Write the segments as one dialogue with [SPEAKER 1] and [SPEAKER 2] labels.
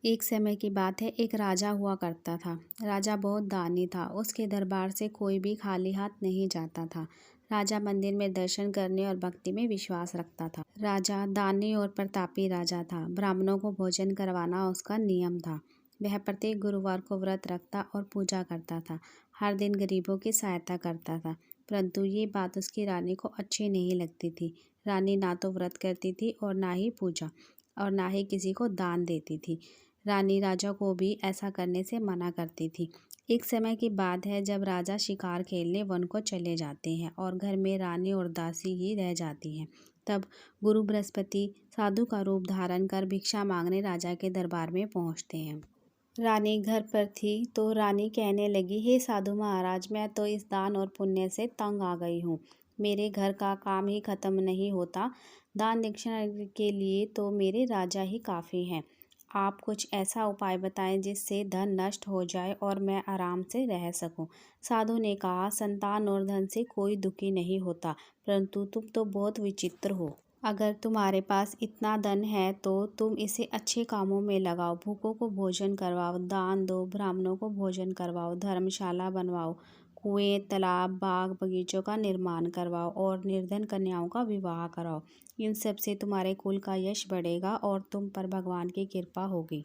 [SPEAKER 1] एक समय की बात है, एक राजा हुआ करता था। राजा बहुत दानी था। उसके दरबार से कोई भी खाली हाथ नहीं जाता था। राजा मंदिर में दर्शन करने और भक्ति में विश्वास रखता था। राजा दानी और प्रतापी राजा था। ब्राह्मणों को भोजन करवाना उसका नियम था। वह प्रत्येक गुरुवार को व्रत रखता और पूजा करता था। हर दिन गरीबों की सहायता करता था। परंतु ये बात उसकी रानी को अच्छी नहीं लगती थी। रानी ना तो व्रत करती थी और ना ही पूजा, और ना ही किसी को दान देती थी। रानी राजा को भी ऐसा करने से मना करती थी। एक समय की बात है, जब राजा शिकार खेलने वन को चले जाते हैं और घर में रानी और दासी ही रह जाती हैं। तब गुरु बृहस्पति साधु का रूप धारण कर भिक्षा मांगने राजा के दरबार में पहुंचते हैं। रानी घर पर थी तो रानी कहने लगी, हे साधु महाराज, मैं तो इस दान और पुण्य से तंग आ गई हूँ। मेरे घर का काम ही खत्म नहीं होता। दान दक्षिणा के लिए तो मेरे राजा ही काफ़ी हैं। आप कुछ ऐसा उपाय बताएं जिससे धन नष्ट हो जाए और मैं आराम से रह सकूं। साधु ने कहा, संतान और धन से कोई दुखी नहीं होता, परंतु तुम तो बहुत विचित्र हो। अगर तुम्हारे पास इतना धन है तो तुम इसे अच्छे कामों में लगाओ। भूखों को भोजन करवाओ, दान दो, ब्राह्मणों को भोजन करवाओ, धर्मशाला बनवाओ, कुएं, तालाब, बाग बगीचों का निर्माण करवाओ और निर्धन कन्याओं का विवाह कराओ। इन सब से तुम्हारे कुल का यश बढ़ेगा और तुम पर भगवान की कृपा होगी।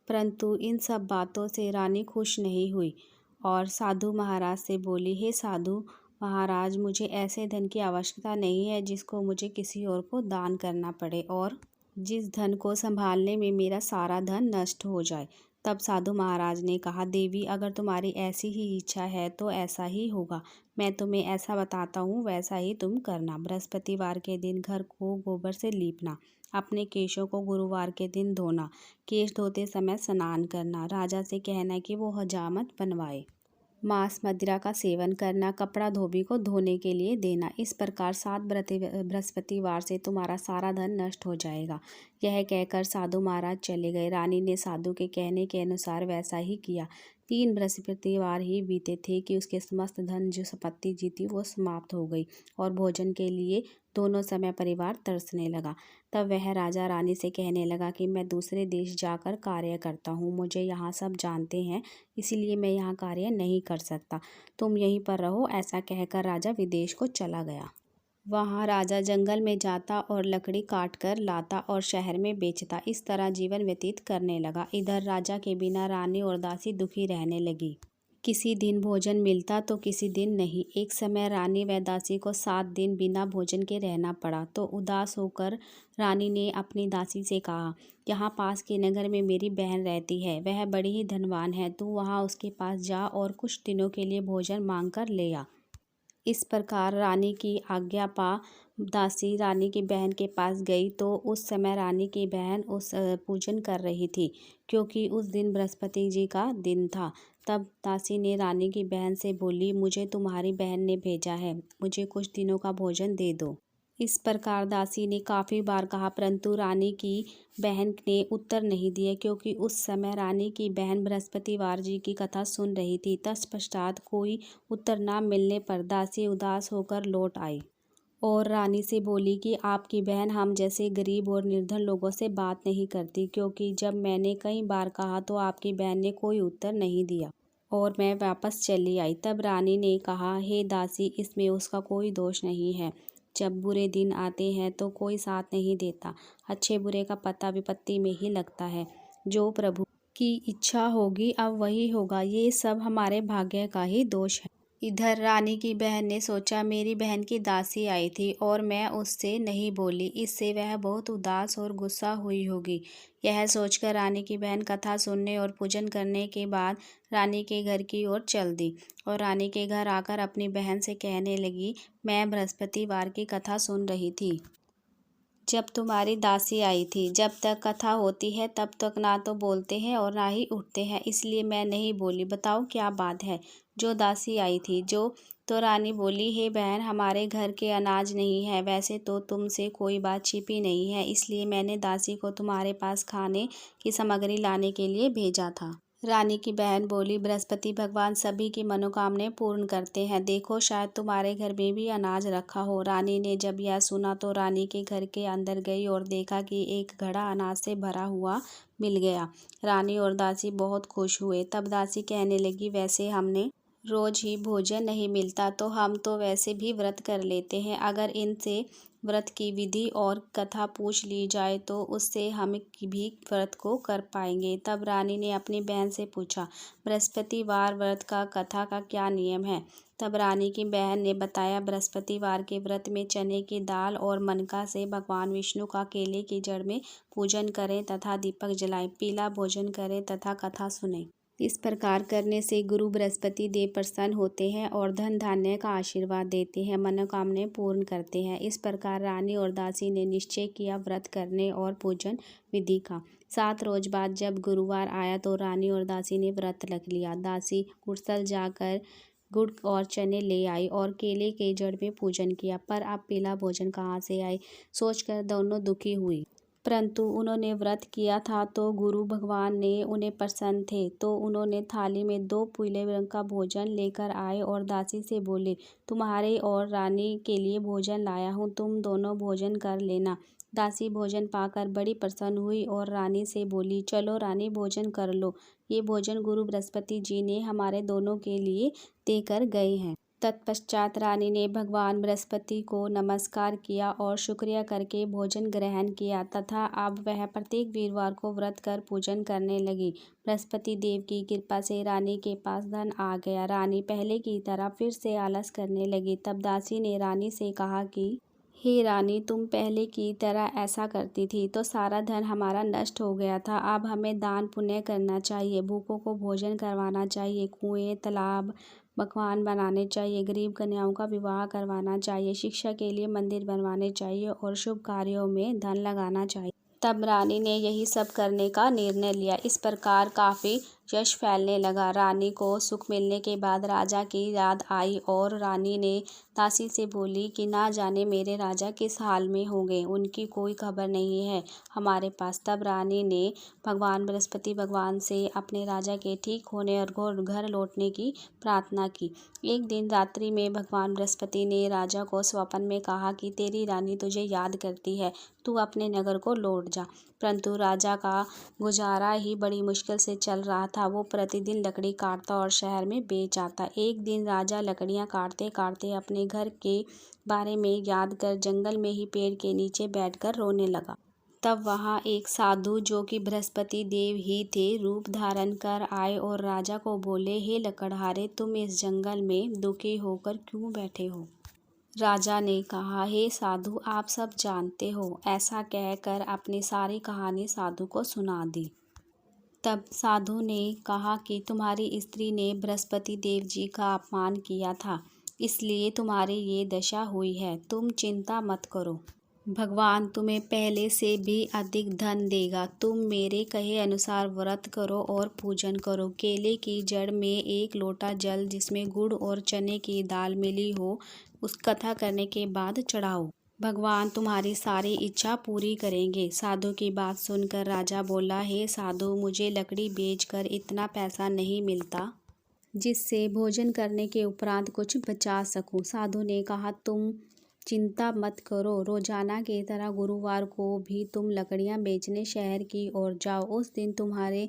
[SPEAKER 1] परंतु इन सब बातों से रानी खुश नहीं हुई और साधु महाराज से बोली, हे साधु महाराज, मुझे ऐसे धन की आवश्यकता नहीं है जिसको मुझे किसी और को दान करना पड़े और जिस धन को संभालने में मेरा सारा धन नष्ट हो जाए। तब साधु महाराज ने कहा, देवी, अगर तुम्हारी ऐसी ही इच्छा है तो ऐसा ही होगा। मैं तुम्हें ऐसा बताता हूँ, वैसा ही तुम करना। बृहस्पतिवार के दिन घर को गोबर से लीपना, अपने केशों को गुरुवार के दिन धोना, केश धोते समय स्नान करना, राजा से कहना कि वो हजामत बनवाए, मांस मदिरा का सेवन करना, कपड़ा धोबी को धोने के लिए देना। इस प्रकार 7 बृहस्पतिवार से तुम्हारा सारा धन नष्ट हो जाएगा। यह कहकर साधु महाराज चले गए। रानी ने साधु के कहने के अनुसार वैसा ही किया। 3 बृहस्पतिवार ही बीते थे कि उसके समस्त धन जो संपत्ति जी थी वो समाप्त हो गई और भोजन के लिए दोनों समय परिवार तरसने लगा। तब वह राजा रानी से कहने लगा कि मैं दूसरे देश जाकर कार्य करता हूँ। मुझे यहाँ सब जानते हैं, इसीलिए मैं यहाँ कार्य नहीं कर सकता। तुम यहीं पर रहो। ऐसा कहकर राजा विदेश को चला गया। वहाँ राजा जंगल में जाता और लकड़ी काट कर लाता और शहर में बेचता। इस तरह जीवन व्यतीत करने लगा। इधर राजा के बिना रानी और दासी दुखी रहने लगी। किसी दिन भोजन मिलता तो किसी दिन नहीं। एक समय रानी व दासी को 7 दिन बिना भोजन के रहना पड़ा। तो उदास होकर रानी ने अपनी दासी से कहा, यहाँ पास के नगर में मेरी बहन रहती है, वह बड़ी ही धनवान है। तू वहाँ उसके पास जा और कुछ दिनों के लिए भोजन मांग कर ले आ। इस प्रकार रानी की आज्ञा पा दासी रानी की बहन के पास गई तो उस समय रानी की बहन उस पूजन कर रही थी, क्योंकि उस दिन बृहस्पति जी का दिन था। तब दासी ने रानी की बहन से बोली, मुझे तुम्हारी बहन ने भेजा है, मुझे कुछ दिनों का भोजन दे दो। इस प्रकार दासी ने काफ़ी बार कहा, परंतु रानी की बहन ने उत्तर नहीं दिया, क्योंकि उस समय रानी की बहन बृहस्पतिवार जी की कथा सुन रही थी। तत्पश्चात कोई उत्तर न मिलने पर दासी उदास होकर लौट आई और रानी से बोली कि आपकी बहन हम जैसे गरीब और निर्धन लोगों से बात नहीं करती, क्योंकि जब मैंने कई बार कहा तो आपकी बहन ने कोई उत्तर नहीं दिया और मैं वापस चली आई। तब रानी ने कहा, हे दासी, इसमें उसका कोई दोष नहीं है। जब बुरे दिन आते हैं तो कोई साथ नहीं देता। अच्छे बुरे का पता विपत्ति में ही लगता है। जो प्रभु की इच्छा होगी अब वही होगा। ये सब हमारे भाग्य का ही दोष है। इधर रानी की बहन ने सोचा, मेरी बहन की दासी आई थी और मैं उससे नहीं बोली, इससे वह बहुत उदास और गुस्सा हुई होगी। यह सोचकर रानी की बहन कथा सुनने और पूजन करने के बाद रानी के घर की ओर चल दी और रानी के घर आकर अपनी बहन से कहने लगी, मैं बृहस्पतिवार की कथा सुन रही थी जब तुम्हारी दासी आई थी। जब तक कथा होती है तब तक ना तो बोलते हैं और ना ही उठते हैं, इसलिए मैं नहीं बोली। बताओ क्या बात है। जो दासी आई थी जो तो रानी बोली, हे बहन, हमारे घर के अनाज नहीं है। वैसे तो तुमसे कोई बात छिपी नहीं है, इसलिए मैंने दासी को तुम्हारे पास खाने की सामग्री लाने के लिए भेजा था। रानी की बहन बोली, बृहस्पति भगवान सभी की मनोकामनाएं पूर्ण करते हैं। देखो, शायद तुम्हारे घर में भी अनाज रखा हो। रानी ने जब यह सुना तो रानी के घर के अंदर गई और देखा कि एक घड़ा अनाज से भरा हुआ मिल गया। रानी और दासी बहुत खुश हुए। तब दासी कहने लगी, वैसे हमने रोज ही भोजन नहीं मिलता तो हम तो वैसे भी व्रत कर लेते हैं। अगर इनसे व्रत की विधि और कथा पूछ ली जाए तो उससे हम भी व्रत को कर पाएंगे। तब रानी ने अपनी बहन से पूछा, बृहस्पतिवार व्रत का कथा का क्या नियम है? तब रानी की बहन ने बताया, बृहस्पतिवार के व्रत में चने की दाल और मनका से भगवान विष्णु का केले की जड़ में पूजन करें तथा दीपक जलाएं, पीला भोजन करें तथा कथा सुनें। इस प्रकार करने से गुरु बृहस्पति देव प्रसन्न होते हैं और धन धान्य का आशीर्वाद देते हैं, मनोकामनाएं पूर्ण करते हैं। इस प्रकार रानी और दासी ने निश्चय किया व्रत करने और पूजन विधि का। 7 रोज बाद जब गुरुवार आया तो रानी और दासी ने व्रत रख लिया। दासी कुशल जाकर गुड़ और चने ले आई और केले के जड़ में पूजन किया, पर अब पीला भोजन कहाँ से आए सोचकर दोनों दुखी हुई। परंतु उन्होंने व्रत किया था तो गुरु भगवान ने उन्हें प्रसन्न थे, तो उन्होंने थाली में 2 पीले रंग का भोजन लेकर आए और दासी से बोले, तुम्हारे और रानी के लिए भोजन लाया हूँ, तुम दोनों भोजन कर लेना। दासी भोजन पाकर बड़ी प्रसन्न हुई और रानी से बोली, चलो रानी भोजन कर लो, ये भोजन गुरु बृहस्पति जी ने हमारे दोनों के लिए देकर गए हैं। तत्पश्चात रानी ने भगवान बृहस्पति को नमस्कार किया और शुक्रिया करके भोजन ग्रहण किया तथा अब वह प्रत्येक वीरवार को व्रत कर पूजन करने लगी। बृहस्पति देव की कृपा से रानी के पास धन आ गया। रानी पहले की तरह फिर से आलस करने लगी। तब दासी ने रानी से कहा कि हे रानी, तुम पहले की तरह ऐसा करती थी तो सारा धन हमारा नष्ट हो गया था। अब हमें दान पुण्य करना चाहिए, भूखों को भोजन करवाना चाहिए, कुएं तालाब मकान बनाने चाहिए, गरीब कन्याओं का विवाह करवाना चाहिए, शिक्षा के लिए मंदिर बनवाने चाहिए और शुभ कार्यों में धन लगाना चाहिए। तब रानी ने यही सब करने का निर्णय लिया। इस प्रकार काफ़ी यश फैलने लगा। रानी को सुख मिलने के बाद राजा की याद आई और रानी ने दासी से बोली कि ना जाने मेरे राजा किस हाल में होंगे, उनकी कोई खबर नहीं है हमारे पास। तब रानी ने भगवान बृहस्पति भगवान से अपने राजा के ठीक होने और घर लौटने की प्रार्थना की। एक दिन रात्रि में भगवान बृहस्पति ने राजा को स्वप्न में कहा कि तेरी रानी तुझे याद करती है, तू अपने नगर को लौट जा। परंतु राजा का गुजारा ही बड़ी मुश्किल से चल रहा था। वो प्रतिदिन लकड़ी काटता और शहर में बेच आता। एक दिन राजा लकड़ियां काटते काटते अपने घर के बारे में याद कर जंगल में ही पेड़ के नीचे बैठकर रोने लगा। तब वहाँ एक साधु जो कि बृहस्पति देव ही थे रूप धारण कर आए और राजा को बोले, हे लकड़हारे, तुम इस जंगल में दुखी होकर क्यों बैठे हो? राजा ने कहा, हे साधु, आप सब जानते हो। ऐसा कहकर अपनी सारी कहानी साधु को सुना दी। तब साधु ने कहा कि तुम्हारी स्त्री ने बृहस्पति देव जी का अपमान किया था, इसलिए तुम्हारी ये दशा हुई है। तुम चिंता मत करो, भगवान तुम्हें पहले से भी अधिक धन देगा। तुम मेरे कहे अनुसार व्रत करो और पूजन करो। केले की जड़ में 1 लोटा जल जिसमें गुड़ और चने की दाल मिली हो, उस कथा करने के बाद चढ़ाओ। भगवान तुम्हारी सारी इच्छा पूरी करेंगे। साधु की बात सुनकर राजा बोला, हे साधु, मुझे लकड़ी बेचकर इतना पैसा नहीं मिलता जिससे भोजन करने के उपरांत कुछ बचा सकूं। साधु ने कहा, तुम चिंता मत करो, रोजाना की तरह गुरुवार को भी तुम लकड़ियां बेचने शहर की ओर जाओ। उस दिन तुम्हारे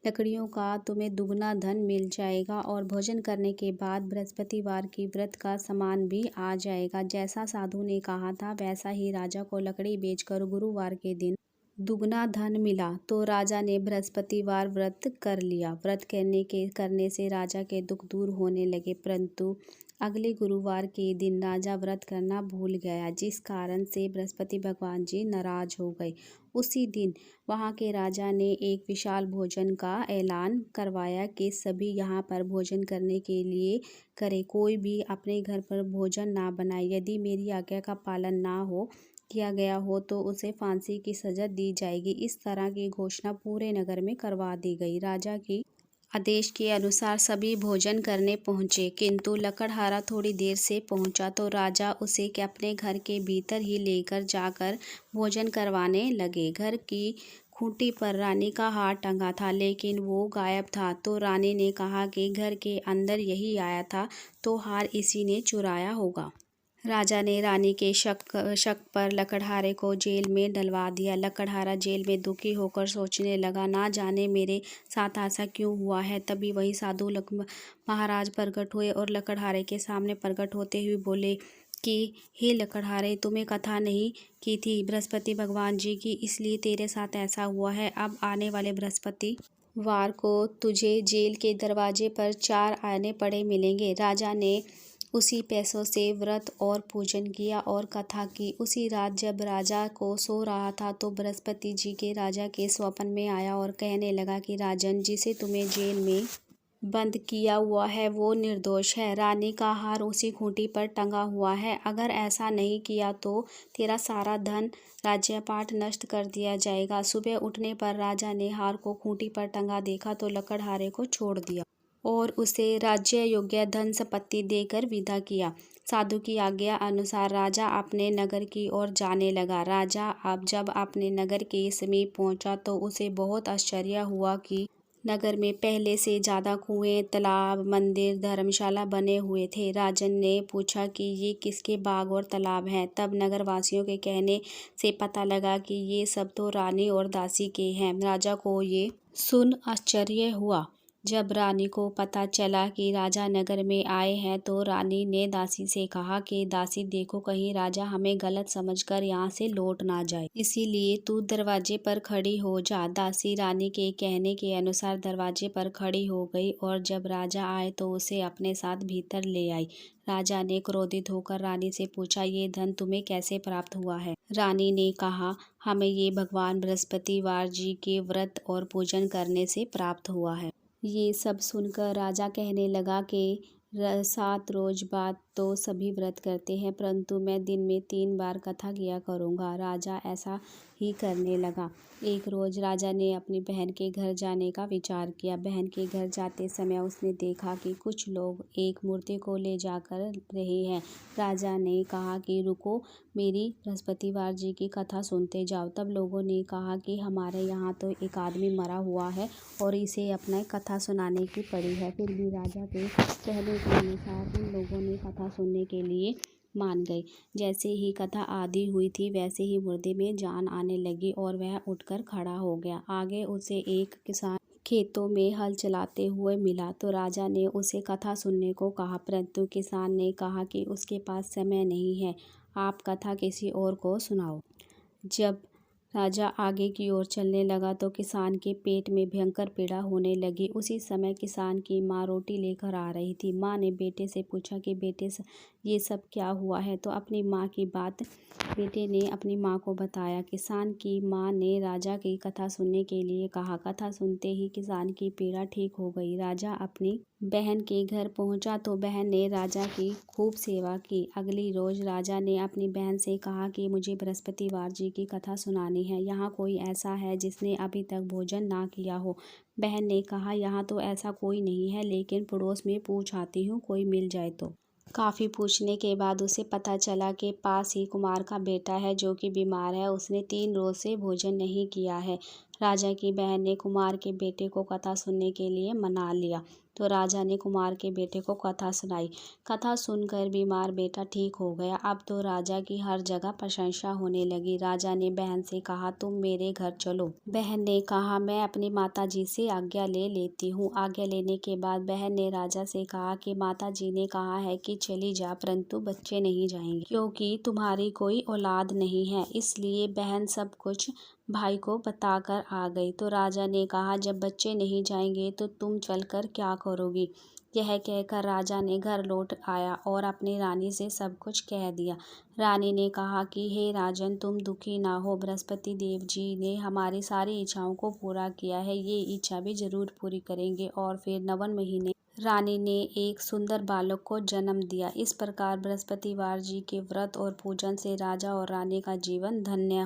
[SPEAKER 1] लकड़ियों का तुम्हें दुगना धन मिल जाएगा और भोजन करने के बाद बृहस्पतिवार की व्रत का सामान भी आ जाएगा। जैसा साधु ने कहा था वैसा ही राजा को लकड़ी बेचकर गुरुवार के दिन दुगना धन मिला। तो राजा ने बृहस्पतिवार व्रत कर लिया। व्रत करने से राजा के दुख दूर होने लगे। परंतु अगले गुरुवार के दिन राजा व्रत करना भूल गया, जिस कारण से बृहस्पति भगवान जी नाराज हो गए। उसी दिन वहां के राजा ने एक विशाल भोजन का ऐलान करवाया कि सभी यहाँ पर भोजन करने के लिए करे, कोई भी अपने घर पर भोजन ना बनाए। यदि मेरी आज्ञा का पालन ना हो किया गया हो तो उसे फांसी की सजा दी जाएगी। इस तरह की घोषणा पूरे नगर में करवा दी गई। राजा की आदेश के अनुसार सभी भोजन करने पहुंचे, किंतु लकड़हारा थोड़ी देर से पहुंचा तो राजा उसे अपने घर के भीतर ही लेकर जाकर भोजन करवाने लगे। घर की खूंटी पर रानी का हार टंगा था, लेकिन वो गायब था। तो रानी ने कहा कि घर के अंदर यही आया था, तो हार इसी ने चुराया होगा। राजा ने रानी के शक पर लकड़हारे को जेल में डलवा दिया। लकड़हारा जेल में दुखी होकर सोचने लगा, ना जाने मेरे साथ ऐसा क्यों हुआ है। तभी वही साधु महाराज प्रकट हुए और लकड़हारे के सामने प्रकट होते हुए बोले कि हे लकड़हारे, तुम्हें कथा नहीं की थी बृहस्पति भगवान जी की, इसलिए तेरे साथ ऐसा हुआ है। अब आने वाले बृहस्पतिवार को तुझे जेल के दरवाजे पर 4 आने पड़े मिलेंगे। राजा ने उसी पैसों से व्रत और पूजन किया और कथा की। उसी रात जब राजा को सो रहा था तो बृहस्पति जी के राजा के स्वप्न में आया और कहने लगा कि राजन, जिसे तुम्हें जेल में बंद किया हुआ है वो निर्दोष है। रानी का हार उसी खूंटी पर टंगा हुआ है। अगर ऐसा नहीं किया तो तेरा सारा धन राज्यपाट नष्ट कर दिया जाएगा। सुबह उठने पर राजा ने हार को खूंटी पर टंगा देखा तो लकड़हारे को छोड़ दिया और उसे राज्य योग्य धन संपत्ति देकर विदा किया। साधु की आज्ञा अनुसार राजा अपने नगर की ओर जाने लगा। राजा अब जब अपने नगर के समीप पहुंचा तो उसे बहुत आश्चर्य हुआ कि नगर में पहले से ज्यादा कुएं, तालाब, मंदिर, धर्मशाला बने हुए थे। राजन ने पूछा कि ये किसके बाग और तालाब हैं। तब नगरवासियों के कहने से पता लगा कि ये सब तो रानी और दासी के हैं। राजा को ये सुन आश्चर्य हुआ। जब रानी को पता चला कि राजा नगर में आए हैं तो रानी ने दासी से कहा कि दासी, देखो कहीं राजा हमें गलत समझकर यहाँ से लौट ना जाए, इसीलिए तू दरवाजे पर खड़ी हो जा। दासी रानी के कहने के अनुसार दरवाजे पर खड़ी हो गई और जब राजा आए तो उसे अपने साथ भीतर ले आई। राजा ने क्रोधित होकर रानी से पूछा, ये धन तुम्हें कैसे प्राप्त हुआ है। रानी ने कहा, हमें ये भगवान बृहस्पतिवार जी के व्रत और पूजन करने से प्राप्त हुआ है। ये सब सुनकर राजा कहने लगा कि 7 रोज बाद तो सभी व्रत करते हैं, परंतु मैं दिन में 3 बार कथा किया करूँगा। राजा ऐसा ही करने लगा। एक रोज राजा ने अपनी बहन के घर जाने का विचार किया। बहन के घर जाते समय उसने देखा कि कुछ लोग एक मूर्ति को ले जाकर रहे हैं। राजा ने कहा कि रुको, मेरी बृहस्पतिवार जी की कथा सुनते जाओ। तब लोगों ने कहा कि हमारे यहाँ तो एक आदमी मरा हुआ है और इसे अपना कथा सुनाने की पड़ी है। फिर भी राजा के कहने के अनुसार उन लोगों ने कथा सुनने के लिए मान गए। जैसे ही कथा आधी हुई थी वैसे ही मुर्दे में जान आने लगी और वह उठकर खड़ा हो गया। आगे उसे एक किसान खेतों में हल चलाते हुए मिला तो राजा ने उसे कथा सुनने को कहा, परंतु किसान ने कहा कि उसके पास समय नहीं है, आप कथा किसी और को सुनाओ। जब राजा आगे की ओर चलने लगा तो किसान के पेट में भयंकर पीड़ा होने लगी। उसी समय किसान की माँ रोटी लेकर आ रही थी। माँ ने बेटे से पूछा कि बेटे ये सब क्या हुआ है। तो अपनी माँ की बात बेटे ने अपनी माँ को बताया। किसान की माँ ने राजा की कथा सुनने के लिए कहा। कथा सुनते ही किसान की पीड़ा ठीक हो गई। राजा अपनी बहन के घर पहुंचा तो बहन ने राजा की खूब सेवा की। अगली रोज राजा ने अपनी बहन से कहा कि मुझे बृहस्पतिवार जी की कथा सुनानी है। यहाँ कोई ऐसा है जिसने अभी तक भोजन ना किया हो। बहन ने कहा, यहाँ तो ऐसा कोई नहीं है, लेकिन पड़ोस में पूछ आती हूँ, कोई मिल जाए तो। काफ़ी पूछने के बाद उसे पता चला कि पास ही कुमार का बेटा है जो कि बीमार है। उसने 3 रोज से भोजन नहीं किया है। राजा की बहन ने कुमार के बेटे को कथा सुनने के लिए मना लिया तो राजा ने कुमार के बेटे को कथा सुनाई। कथा सुनकर बीमार बेटा ठीक हो गया। अब तो राजा की हर जगह प्रशंसा होने लगी। राजा ने बहन से कहा, तुम मेरे घर चलो। बहन ने कहा, मैं अपनी माता जी से आज्ञा ले लेती हूँ। आज्ञा लेने के बाद बहन ने राजा से कहा कि माता जी ने कहा है कि चली जा, परंतु बच्चे नहीं जाएंगे क्योंकि तुम्हारी कोई औलाद नहीं है। इसलिए बहन सब कुछ भाई को बताकर आ गई। तो राजा ने कहा, जब बच्चे नहीं जाएंगे तो तुम चलकर क्या करोगी। यह कहकर राजा ने घर लौट आया और अपनी रानी से सब कुछ कह दिया। रानी ने कहा कि हे राजन, तुम दुखी ना हो, बृहस्पति देव जी ने हमारी सारी इच्छाओं को पूरा किया है, ये इच्छा भी जरूर पूरी करेंगे। और फिर 9 महीने रानी ने एक सुंदर बालक को जन्म दिया। इस प्रकार बृहस्पतिवार जी के व्रत और पूजन से राजा और रानी का जीवन धन्य